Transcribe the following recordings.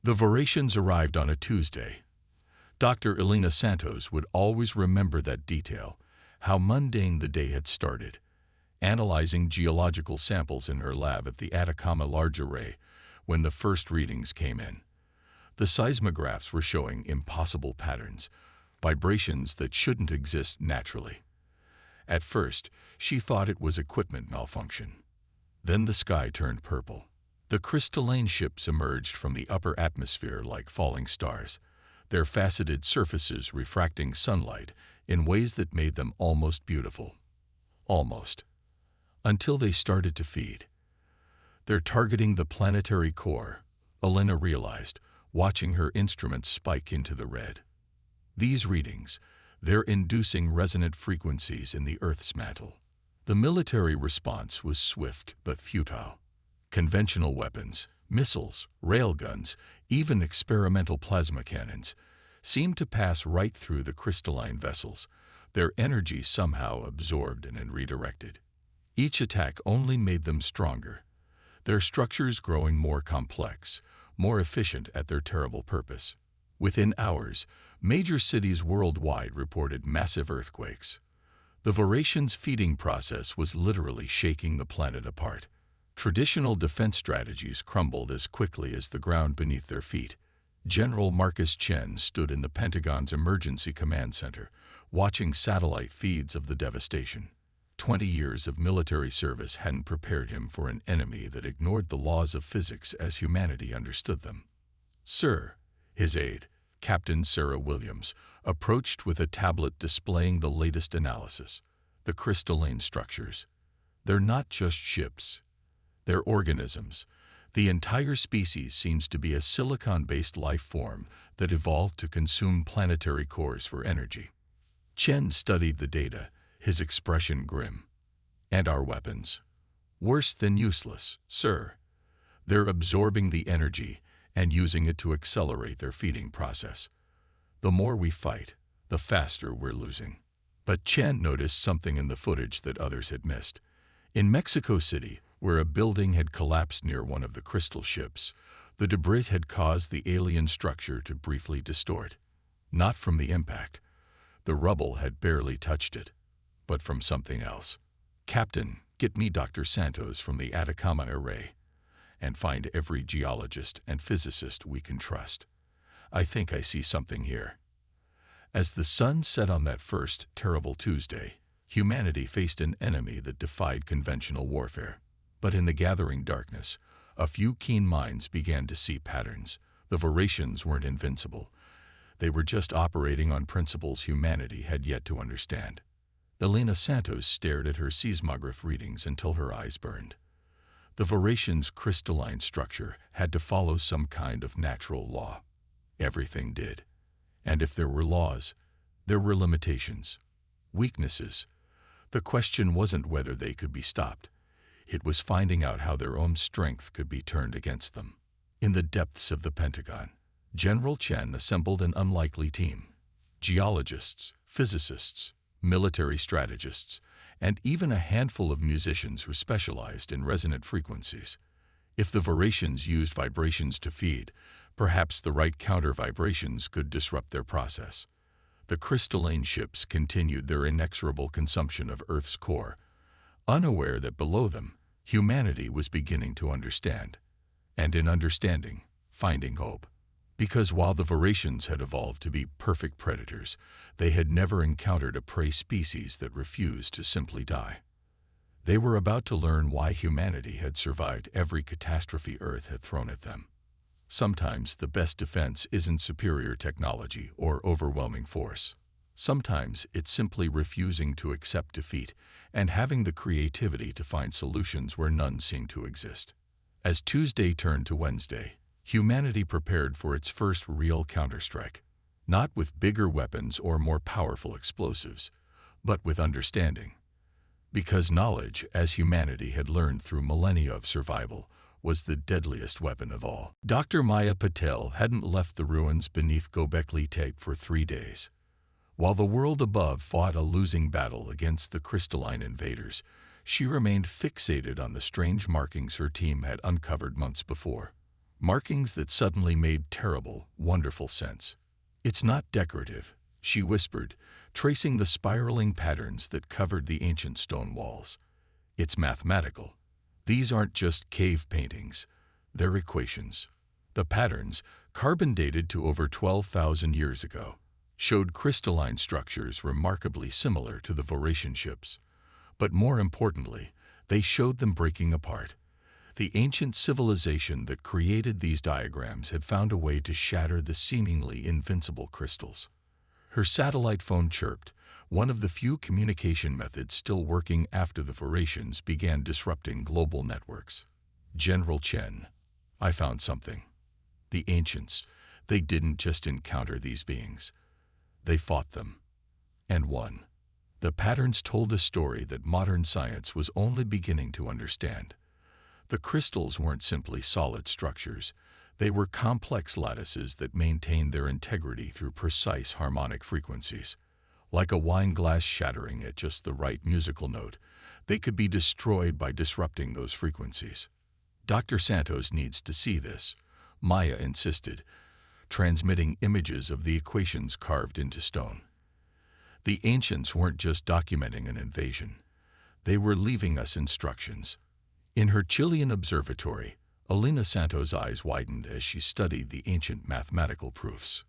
The Voracians arrived on a Tuesday. Dr. Elena Santos would always remember that detail, how mundane the day had started, analyzing geological samples in her lab at the Atacama Large Array when the first readings came in. The seismographs were showing impossible patterns, vibrations that shouldn't exist naturally. At first, she thought it was equipment malfunction. Then the sky turned purple. The crystalline ships emerged from the upper atmosphere like falling stars, their faceted surfaces refracting sunlight in ways that made them almost beautiful. Almost. Until they started to feed. They're targeting the planetary core, Elena realized, watching her instruments spike into the red. These readings, they're inducing resonant frequencies in the Earth's mantle. The military response was swift but futile. Conventional weapons, missiles, railguns, even experimental plasma cannons, seemed to pass right through the crystalline vessels, their energy somehow absorbed and redirected. Each attack only made them stronger, their structures growing more complex, more efficient at their terrible purpose. Within hours, major cities worldwide reported massive earthquakes. The Voracians' feeding process was literally shaking the planet apart. Traditional defense strategies crumbled as quickly as the ground beneath their feet. General Marcus Chen stood in the Pentagon's Emergency Command Center, watching satellite feeds of the devastation. 20 years of military service hadn't prepared him for an enemy that ignored the laws of physics as humanity understood them. "Sir," his aide, Captain Sarah Williams, approached with a tablet displaying the latest analysis. The crystalline structures. They're not just ships. They're organisms. The entire species seems to be a silicon-based life form that evolved to consume planetary cores for energy. Chen studied the data, his expression grim. "And our weapons? Worse than useless, sir. They're absorbing the energy and using it to accelerate their feeding process. The more we fight, the faster we're losing." But Chen noticed something in the footage that others had missed. In Mexico City, where a building had collapsed near one of the crystal ships, the debris had caused the alien structure to briefly distort. Not from the impact. The rubble had barely touched it, but from something else. "Captain, get me Dr. Santos from the Atacama Array, and find every geologist and physicist we can trust. I think I see something here." As the sun set on that first terrible Tuesday, humanity faced an enemy that defied conventional warfare. But in the gathering darkness, a few keen minds began to see patterns. The Voracians weren't invincible. They were just operating on principles humanity had yet to understand. Elena Santos stared at her seismograph readings until her eyes burned. The Voracians' crystalline structure had to follow some kind of natural law. Everything did. And if there were laws, there were limitations, weaknesses. The question wasn't whether they could be stopped. It was finding out how their own strength could be turned against them. In the depths of the Pentagon, General Chen assembled an unlikely team. Geologists, physicists, military strategists, and even a handful of musicians who specialized in resonant frequencies. If the Voracians used vibrations to feed, perhaps the right counter-vibrations could disrupt their process. The crystalline ships continued their inexorable consumption of Earth's core, unaware that below them, humanity was beginning to understand. And in understanding, finding hope. Because while the Voracians had evolved to be perfect predators, they had never encountered a prey species that refused to simply die. They were about to learn why humanity had survived every catastrophe Earth had thrown at them. Sometimes the best defense isn't superior technology or overwhelming force. Sometimes it's simply refusing to accept defeat and having the creativity to find solutions where none seem to exist. As Tuesday turned to Wednesday, humanity prepared for its first real counterstrike, not with bigger weapons or more powerful explosives, but with understanding. Because knowledge, as humanity had learned through millennia of survival, was the deadliest weapon of all. Dr. Maya Patel hadn't left the ruins beneath Göbekli Tepe for 3 days. While the world above fought a losing battle against the crystalline invaders, she remained fixated on the strange markings her team had uncovered months before. markings that suddenly made terrible, wonderful sense. "It's not decorative," she whispered, tracing the spiraling patterns that covered the ancient stone walls. "It's mathematical. These aren't just cave paintings. They're equations." The patterns, carbon dated to over 12,000 years ago, showed crystalline structures remarkably similar to the Voratian ships. But more importantly, they showed them breaking apart. The ancient civilization that created these diagrams had found a way to shatter the seemingly invincible crystals. Her satellite phone chirped, one of the few communication methods still working after the Voratians began disrupting global networks. "General Chen, I found something. The ancients, they didn't just encounter these beings. They fought them. And won." The patterns told a story that modern science was only beginning to understand. The crystals weren't simply solid structures. They were complex lattices that maintained their integrity through precise harmonic frequencies. Like a wine glass shattering at just the right musical note, they could be destroyed by disrupting those frequencies. "Dr. Santos needs to see this," Maya insisted, transmitting images of the equations carved into stone. The ancients weren't just documenting an invasion. They were leaving us instructions. In her Chilean observatory, Elena Santos' eyes widened as she studied the ancient mathematical proofs.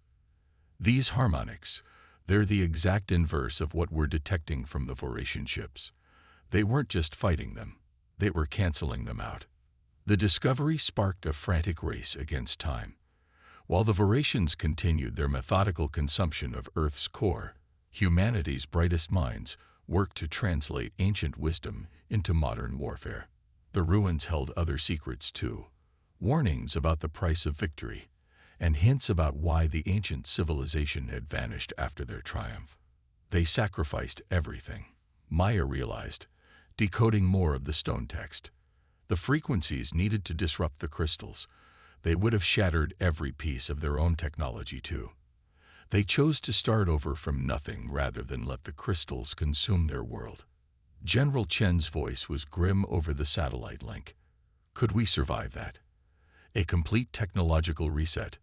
"These harmonics, they're the exact inverse of what we're detecting from the Voratian ships. They weren't just fighting them, they were canceling them out." The discovery sparked a frantic race against time. While the Voratians continued their methodical consumption of Earth's core, humanity's brightest minds worked to translate ancient wisdom into modern warfare. The ruins held other secrets too, warnings about the price of victory, and hints about why the ancient civilization had vanished after their triumph. They sacrificed everything, Maya realized, decoding more of the stone text. The frequencies needed to disrupt the crystals. They would have shattered every piece of their own technology too. They chose to start over from nothing rather than let the crystals consume their world. General Chen's voice was grim over the satellite link. "Could we survive that? A complete technological reset?"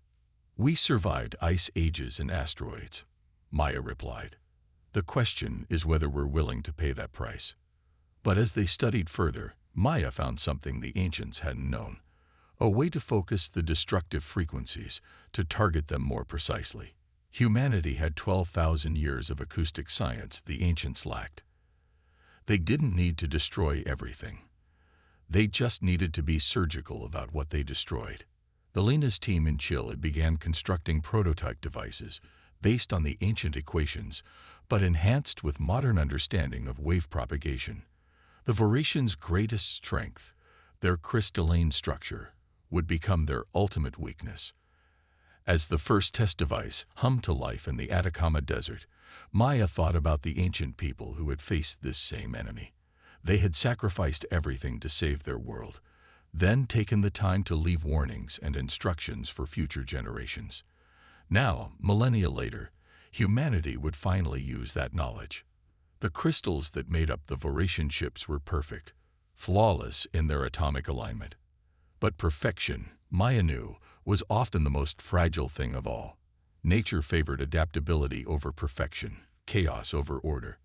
"We survived ice ages and asteroids," Maya replied. "The question is whether we're willing to pay that price." But as they studied further, Maya found something the ancients hadn't known. A way to focus the destructive frequencies, to target them more precisely. Humanity had 12,000 years of acoustic science the ancients lacked. They didn't need to destroy everything. They just needed to be surgical about what they destroyed. Elena's team in Chile began constructing prototype devices based on the ancient equations, but enhanced with modern understanding of wave propagation. The Voratians' greatest strength, their crystalline structure, would become their ultimate weakness. As the first test device hummed to life in the Atacama Desert, Maya thought about the ancient people who had faced this same enemy. They had sacrificed everything to save their world, then taken the time to leave warnings and instructions for future generations. Now, millennia later, humanity would finally use that knowledge. The crystals that made up the Voratian ships were perfect, flawless in their atomic alignment. But perfection, Maya knew, was often the most fragile thing of all. Nature favored adaptability over perfection, chaos over order.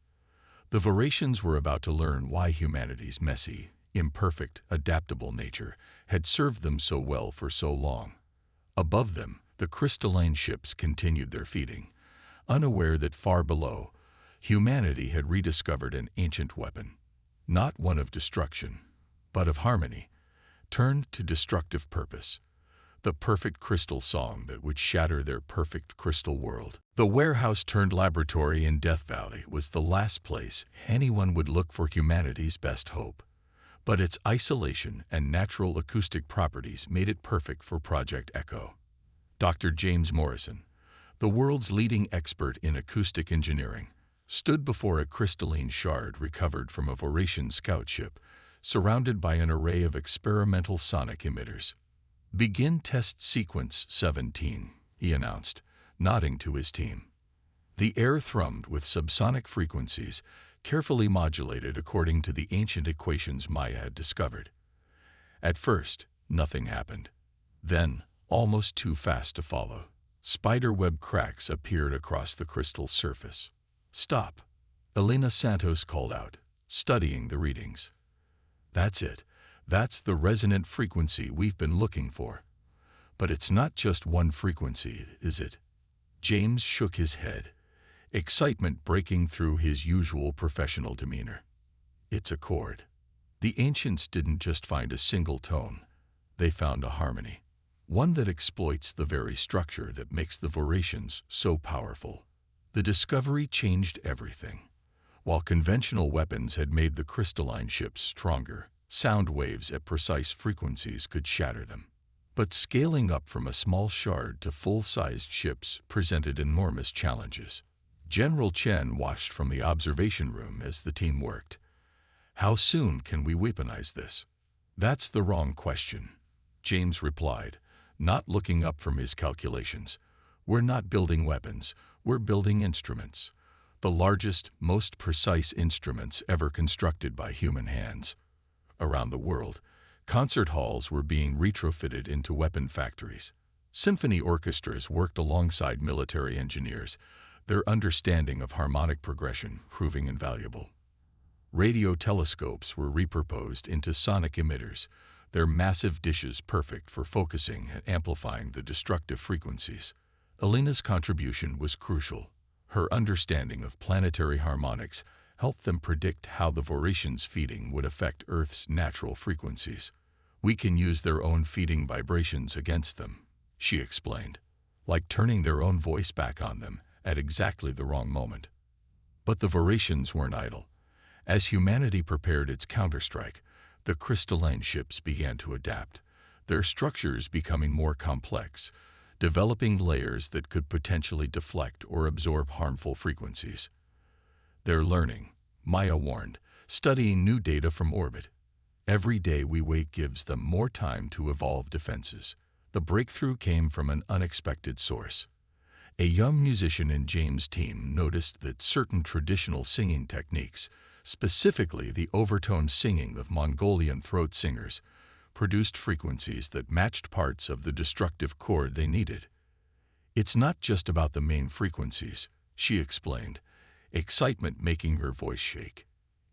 The Voratians were about to learn why humanity's messy, imperfect, adaptable nature had served them so well for so long. Above them, the crystalline ships continued their feeding, unaware that far below, humanity had rediscovered an ancient weapon, not one of destruction, but of harmony, turned to destructive purpose. The perfect crystal song that would shatter their perfect crystal world. The warehouse-turned-laboratory in Death Valley was the last place anyone would look for humanity's best hope. But its isolation and natural acoustic properties made it perfect for Project Echo. Dr. James Morrison, the world's leading expert in acoustic engineering, stood before a crystalline shard recovered from a Voratian scout ship, surrounded by an array of experimental sonic emitters. "Begin test sequence 17, he announced, nodding to his team. The air thrummed with subsonic frequencies, carefully modulated according to the ancient equations Maya had discovered. At first, nothing happened. Then, almost too fast to follow, spiderweb cracks appeared across the crystal surface. "Stop," Elena Santos called out, studying the readings. "That's it. That's the resonant frequency we've been looking for." "But it's not just one frequency, is it?" James shook his head, excitement breaking through his usual professional demeanor. "It's a chord. The ancients didn't just find a single tone. They found a harmony. One that exploits the very structure that makes the vibrations so powerful." The discovery changed everything. While conventional weapons had made the crystalline ships stronger, sound waves at precise frequencies could shatter them. But scaling up from a small shard to full-sized ships presented enormous challenges. General Chen watched from the observation room as the team worked. "How soon can we weaponize this?" "That's the wrong question," James replied, not looking up from his calculations. "We're not building weapons, we're building instruments. The largest, most precise instruments ever constructed by human hands." Around the world, concert halls were being retrofitted into weapon factories. Symphony orchestras worked alongside military engineers, their understanding of harmonic progression proving invaluable. Radio telescopes were repurposed into sonic emitters, their massive dishes perfect for focusing and amplifying the destructive frequencies. Elena's contribution was crucial. Her understanding of planetary harmonics helped them predict how the vibrations feeding would affect Earth's natural frequencies. "We can use their own feeding vibrations against them," she explained, "like turning their own voice back on them at exactly the wrong moment." But the vibrations weren't idle. As humanity prepared its counterstrike, the crystalline ships began to adapt, their structures becoming more complex, developing layers that could potentially deflect or absorb harmful frequencies. "They're learning," Maya warned, studying new data from orbit. "Every day we wait gives them more time to evolve defenses." The breakthrough came from an unexpected source. A young musician in James' team noticed that certain traditional singing techniques, specifically the overtone singing of Mongolian throat singers, produced frequencies that matched parts of the destructive chord they needed. "It's not just about the main frequencies," she explained, excitement making her voice shake.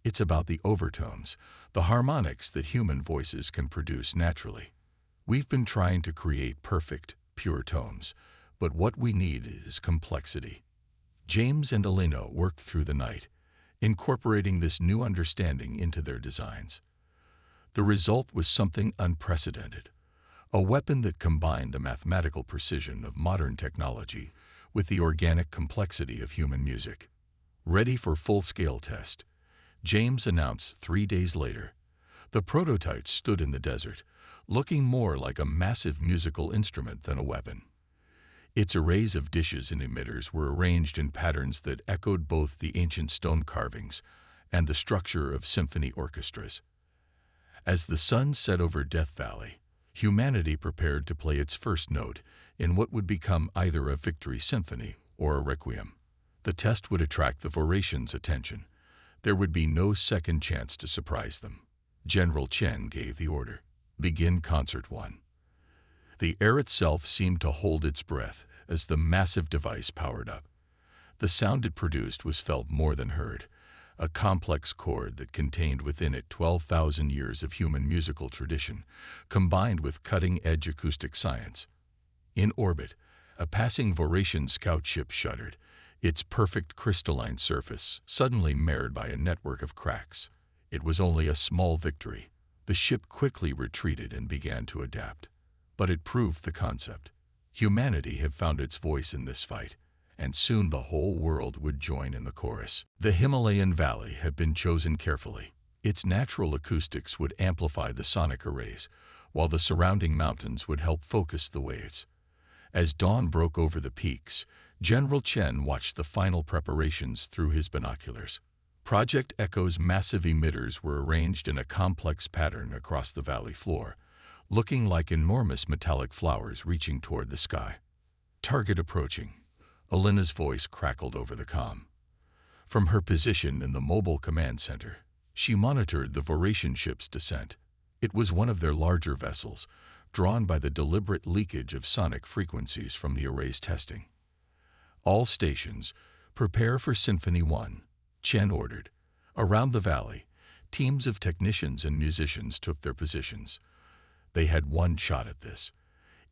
"It's about the overtones, the harmonics that human voices can produce naturally. We've been trying to create perfect, pure tones, but what we need is complexity." James and Elena worked through the night, incorporating this new understanding into their designs. The result was something unprecedented, a weapon that combined the mathematical precision of modern technology with the organic complexity of human music. Ready for full-scale test, James announced 3 days later. The prototype stood in the desert, looking more like a massive musical instrument than a weapon. Its arrays of dishes and emitters were arranged in patterns that echoed both the ancient stone carvings and the structure of symphony orchestras. As the sun set over Death Valley, humanity prepared to play its first note in what would become either a victory symphony or a requiem. The test would attract the Voratians' attention. There would be no second chance to surprise them. General Chen gave the order. "Begin Concert 1." The air itself seemed to hold its breath as the massive device powered up. The sound it produced was felt more than heard, a complex chord that contained within it 12,000 years of human musical tradition, combined with cutting-edge acoustic science. In orbit, a passing Voratian scout ship shuddered, its perfect crystalline surface suddenly marred by a network of cracks. It was only a small victory. The ship quickly retreated and began to adapt. But it proved the concept. Humanity had found its voice in this fight, and soon the whole world would join in the chorus. The Himalayan valley had been chosen carefully. Its natural acoustics would amplify the sonic arrays, while the surrounding mountains would help focus the waves. As dawn broke over the peaks, General Chen watched the final preparations through his binoculars. Project Echo's massive emitters were arranged in a complex pattern across the valley floor, looking like enormous metallic flowers reaching toward the sky. "Target approaching," Elena's voice crackled over the comm. From her position in the mobile command center, she monitored the Voratian ship's descent. It was one of their larger vessels, drawn by the deliberate leakage of sonic frequencies from the array's testing. "All stations, prepare for Symphony 1, Chen ordered. Around the valley, teams of technicians and musicians took their positions. They had one shot at this.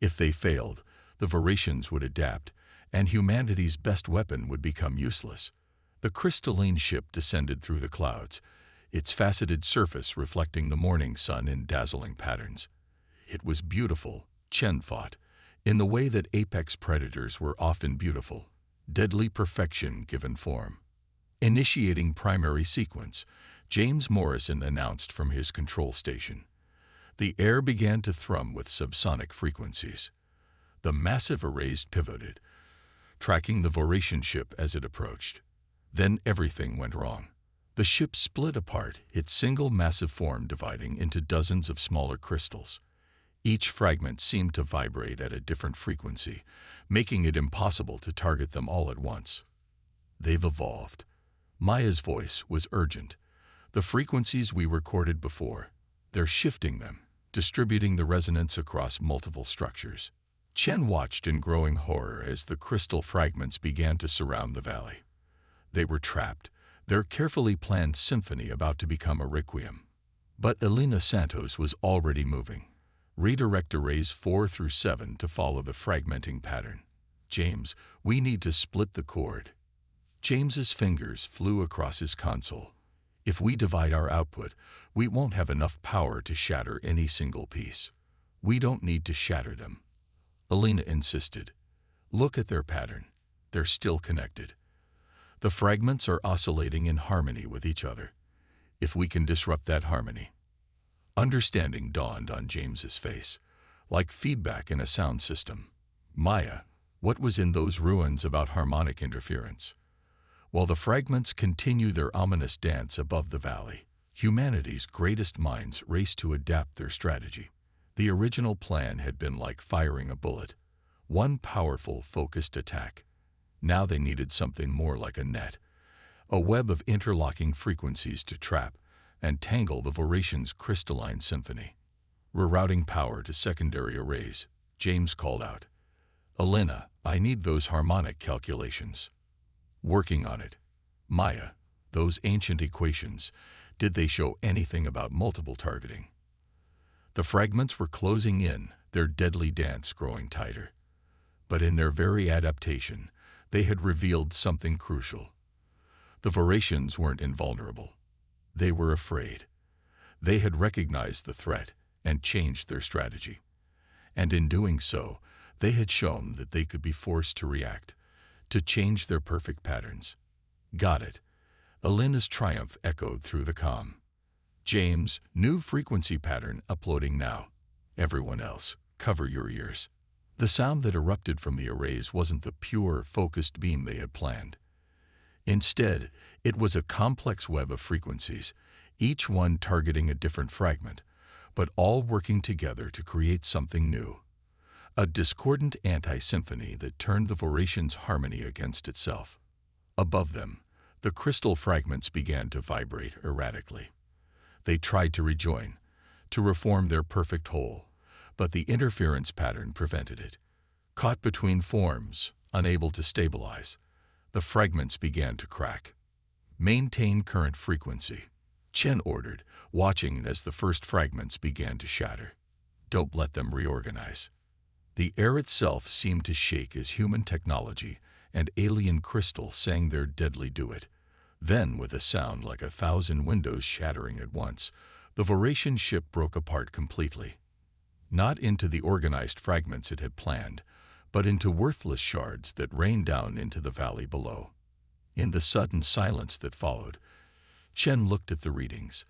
If they failed, the Voratians would adapt, and humanity's best weapon would become useless. The crystalline ship descended through the clouds, its faceted surface reflecting the morning sun in dazzling patterns. It was beautiful, Chen thought, in the way that apex predators were often beautiful, deadly perfection given form. Initiating primary sequence, James Morrison announced from his control station. The air began to thrum with subsonic frequencies. The massive arrays pivoted, tracking the Voratian ship as it approached. Then everything went wrong. The ship split apart, its single massive form dividing into dozens of smaller crystals. Each fragment seemed to vibrate at a different frequency, making it impossible to target them all at once. "They've evolved." Maya's voice was urgent. "The frequencies we recorded before, they're shifting them, distributing the resonance across multiple structures." Chen watched in growing horror as the crystal fragments began to surround the valley. They were trapped, their carefully planned symphony about to become a requiem. But Elena Santos was already moving. "Redirect arrays 4 through 7 to follow the fragmenting pattern. James, we need to split the cord." James's fingers flew across his console. "If we divide our output, we won't have enough power to shatter any single piece." "We don't need to shatter them," Elena insisted. "Look at their pattern. They're still connected. The fragments are oscillating in harmony with each other. If we can disrupt that harmony." Understanding dawned on James's face, like feedback in a sound system. "Maya, what was in those ruins about harmonic interference?" While the fragments continue their ominous dance above the valley, humanity's greatest minds raced to adapt their strategy. The original plan had been like firing a bullet, one powerful, focused attack. Now they needed something more like a net, a web of interlocking frequencies to trap and tangle the Voratians' crystalline symphony. Rerouting power to secondary arrays, James called out. "Elena, I need those harmonic calculations." "Working on it." "Maya, those ancient equations, did they show anything about multiple targeting?" The fragments were closing in, their deadly dance growing tighter. But in their very adaptation, they had revealed something crucial. The Voratians weren't invulnerable. They were afraid. They had recognized the threat and changed their strategy. And in doing so, they had shown that they could be forced to react, to change their perfect patterns. "Got it." Elena's triumph echoed through the comm. "James, new frequency pattern uploading now. Everyone else, cover your ears." The sound that erupted from the arrays wasn't the pure, focused beam they had planned. Instead, it was a complex web of frequencies, each one targeting a different fragment, but all working together to create something new. A discordant anti-symphony that turned the Voratians' harmony against itself. Above them, the crystal fragments began to vibrate erratically. They tried to rejoin, to reform their perfect whole, but the interference pattern prevented it. Caught between forms, unable to stabilize, the fragments began to crack. "Maintain current frequency," Chen ordered, watching as the first fragments began to shatter. "Don't let them reorganize." The air itself seemed to shake as human technology and alien crystal sang their deadly duet. Then, with a sound like 1,000 windows shattering at once, the Voratian ship broke apart completely. Not into the organized fragments it had planned, but into worthless shards that rained down into the valley below. In the sudden silence that followed, Chen looked at the readings.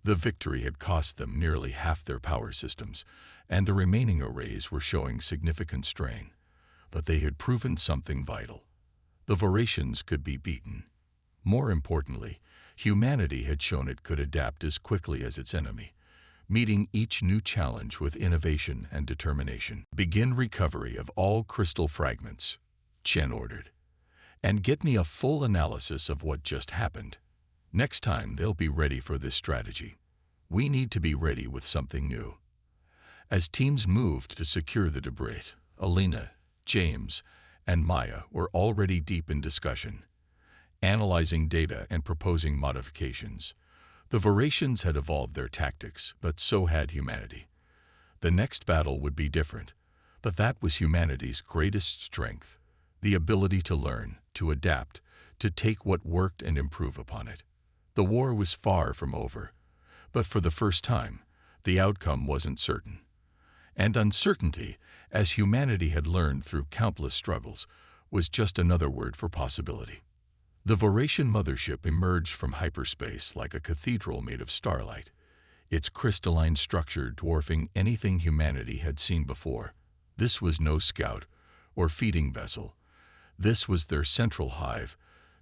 The victory had cost them nearly half their power systems, and the remaining arrays were showing significant strain. But they had proven something vital. The Voratians could be beaten. More importantly, humanity had shown it could adapt as quickly as its enemy, meeting each new challenge with innovation and determination. "Begin recovery of all crystal fragments," Chen ordered. "And get me a full analysis of what just happened. Next time they'll be ready for this strategy. We need to be ready with something new." As teams moved to secure the debris, Alina, James, and Maya were already deep in discussion, analyzing data and proposing modifications. The Voratians had evolved their tactics, but so had humanity. The next battle would be different, but that was humanity's greatest strength, the ability to learn, to adapt, to take what worked and improve upon it. The war was far from over, but for the first time, the outcome wasn't certain. And uncertainty, as humanity had learned through countless struggles, was just another word for possibility. The Voratian mothership emerged from hyperspace like a cathedral made of starlight, its crystalline structure dwarfing anything humanity had seen before. This was no scout or feeding vessel. This was their central hive,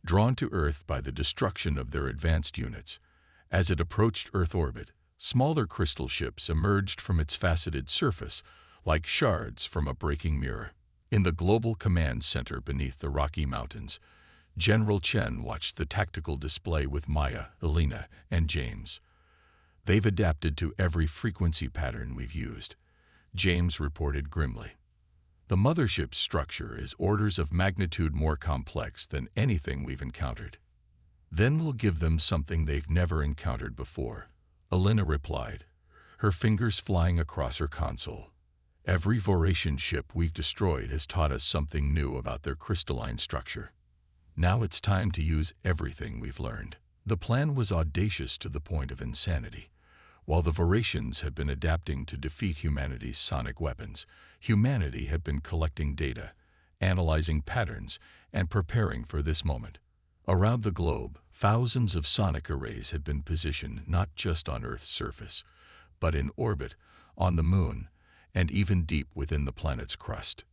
drawn to Earth by the destruction of their advanced units. As it approached Earth orbit, smaller crystal ships emerged from its faceted surface, like shards from a breaking mirror. In the global command center beneath the Rocky Mountains, General Chen watched the tactical display with Maya, Alina, and James. "They've adapted to every frequency pattern we've used," James reported grimly. "The mothership's structure is orders of magnitude more complex than anything we've encountered." "Then we'll give them something they've never encountered before," Alina replied, her fingers flying across her console. "Every Voratian ship we've destroyed has taught us something new about their crystalline structure. Now it's time to use everything we've learned." The plan was audacious to the point of insanity. While the Voratians had been adapting to defeat humanity's sonic weapons, humanity had been collecting data, analyzing patterns, and preparing for this moment. Around the globe, thousands of sonic arrays had been positioned not just on Earth's surface, but in orbit, on the Moon, and even deep within the planet's crust.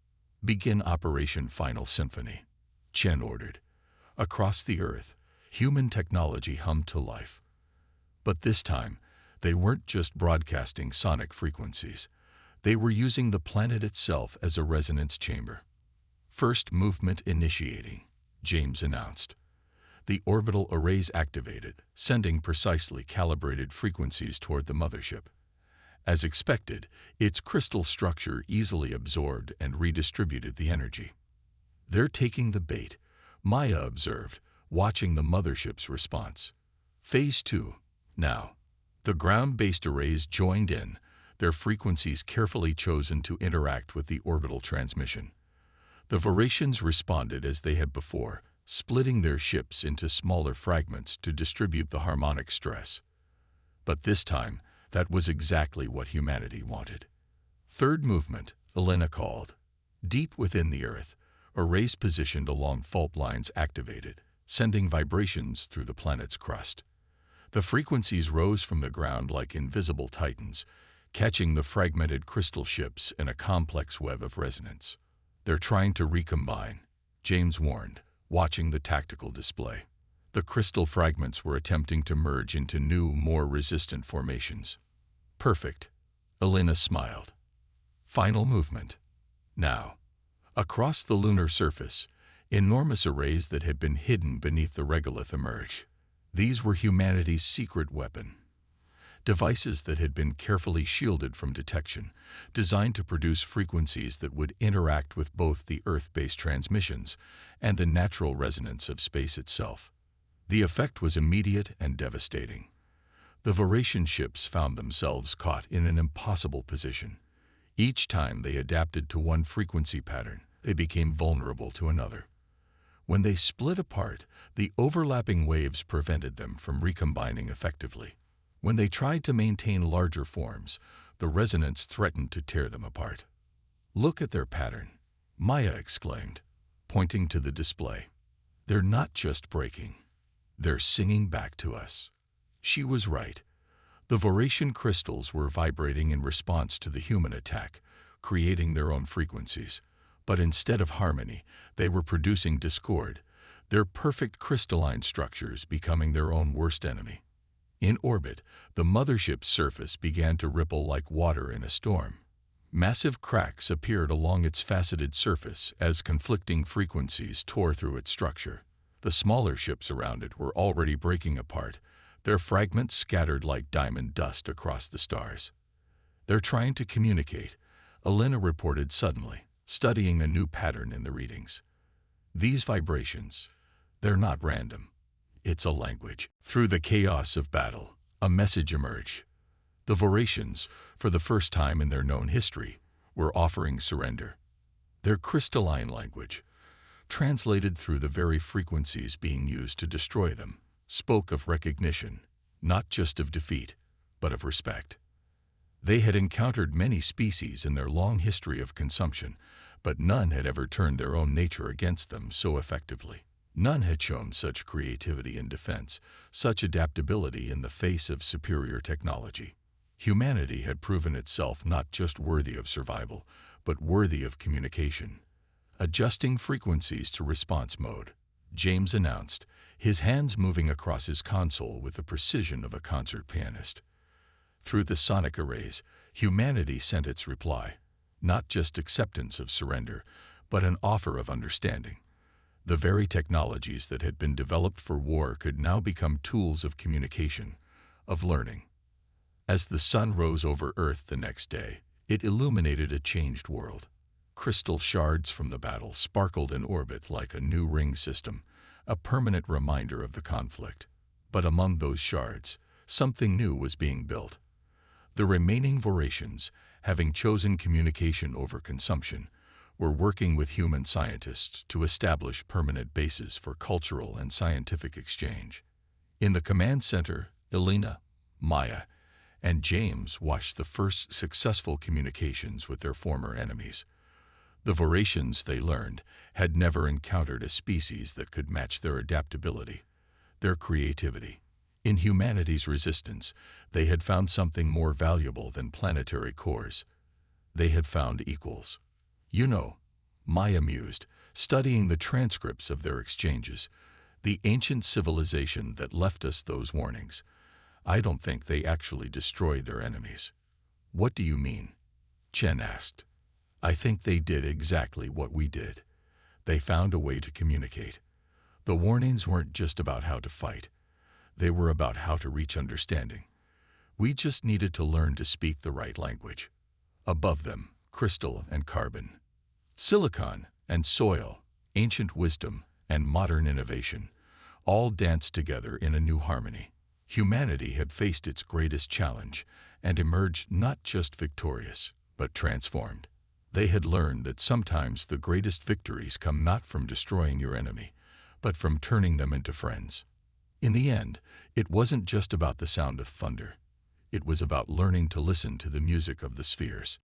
"Begin Operation Final Symphony," Chen ordered. Across the Earth, human technology hummed to life. But this time, they weren't just broadcasting sonic frequencies. They were using the planet itself as a resonance chamber. "First movement initiating," James announced. The orbital arrays activated, sending precisely calibrated frequencies toward the mothership. As expected, its crystal structure easily absorbed and redistributed the energy. "They're taking the bait," Maya observed, watching the mothership's response. Phase 2. Now. The ground-based arrays joined in, their frequencies carefully chosen to interact with the orbital transmission. The Voratians responded as they had before, splitting their ships into smaller fragments to distribute the harmonic stress. But this time, that was exactly what humanity wanted. "Third movement," Alina called. Deep within the Earth, arrays positioned along fault lines activated, sending vibrations through the planet's crust. The frequencies rose from the ground like invisible titans, catching the fragmented crystal ships in a complex web of resonance. "They're trying to recombine," James warned, watching the tactical display. The crystal fragments were attempting to merge into new, more resistant formations. "Perfect," Alina smiled. "Final movement. Now." Across the lunar surface, enormous arrays that had been hidden beneath the regolith emerged. These were humanity's secret weapon. Devices that had been carefully shielded from detection, designed to produce frequencies that would interact with both the Earth-based transmissions and the natural resonance of space itself. The effect was immediate and devastating. The Voratian ships found themselves caught in an impossible position. Each time they adapted to one frequency pattern, they became vulnerable to another. When they split apart, the overlapping waves prevented them from recombining effectively. When they tried to maintain larger forms, the resonance threatened to tear them apart. "Look at their pattern," Maya exclaimed, pointing to the display. "They're not just breaking. They're singing back to us." She was right. The Voratian crystals were vibrating in response to the human attack, creating their own frequencies. But instead of harmony, they were producing discord, their perfect crystalline structures becoming their own worst enemy. In orbit, the mothership's surface began to ripple like water in a storm. Massive cracks appeared along its faceted surface as conflicting frequencies tore through its structure. The smaller ships around it were already breaking apart, their fragments scattered like diamond dust across the stars. They're trying to communicate, Elena reported suddenly, studying a new pattern in the readings. These vibrations, they're not random. It's a language. Through the chaos of battle, a message emerged. The Voratians, for the first time in their known history, were offering surrender. Their crystalline language, translated through the very frequencies being used to destroy them, spoke of recognition, not just of defeat, but of respect. They had encountered many species in their long history of consumption, but none had ever turned their own nature against them so effectively. None had shown such creativity in defense, such adaptability in the face of superior technology. Humanity had proven itself not just worthy of survival, but worthy of communication. Adjusting frequencies to response mode, James announced, his hands moving across his console with the precision of a concert pianist. Through the sonic arrays, humanity sent its reply, not just acceptance of surrender, but an offer of understanding. The very technologies that had been developed for war could now become tools of communication, of learning. As the sun rose over Earth the next day, it illuminated a changed world. Crystal shards from the battle sparkled in orbit like a new ring system, a permanent reminder of the conflict. But among those shards, something new was being built. The remaining Voratians, having chosen communication over consumption, were working with human scientists to establish permanent bases for cultural and scientific exchange. In the command center, Elena, Maya, and James watched the first successful communications with their former enemies. The Voratians, they learned, had never encountered a species that could match their adaptability, their creativity. In humanity's resistance, they had found something more valuable than planetary cores. They had found equals. You know, Maya mused, studying the transcripts of their exchanges, the ancient civilization that left us those warnings. I don't think they actually destroyed their enemies. What do you mean? Chen asked. I think they did exactly what we did. They found a way to communicate. The warnings weren't just about how to fight. They were about how to reach understanding. We just needed to learn to speak the right language. Above them, crystal and carbon, silicon and soil, ancient wisdom and modern innovation, all danced together in a new harmony. Humanity had faced its greatest challenge and emerged not just victorious, but transformed. They had learned that sometimes the greatest victories come not from destroying your enemy, but from turning them into friends. In the end, it wasn't just about the sound of thunder. It was about learning to listen to the music of the spheres.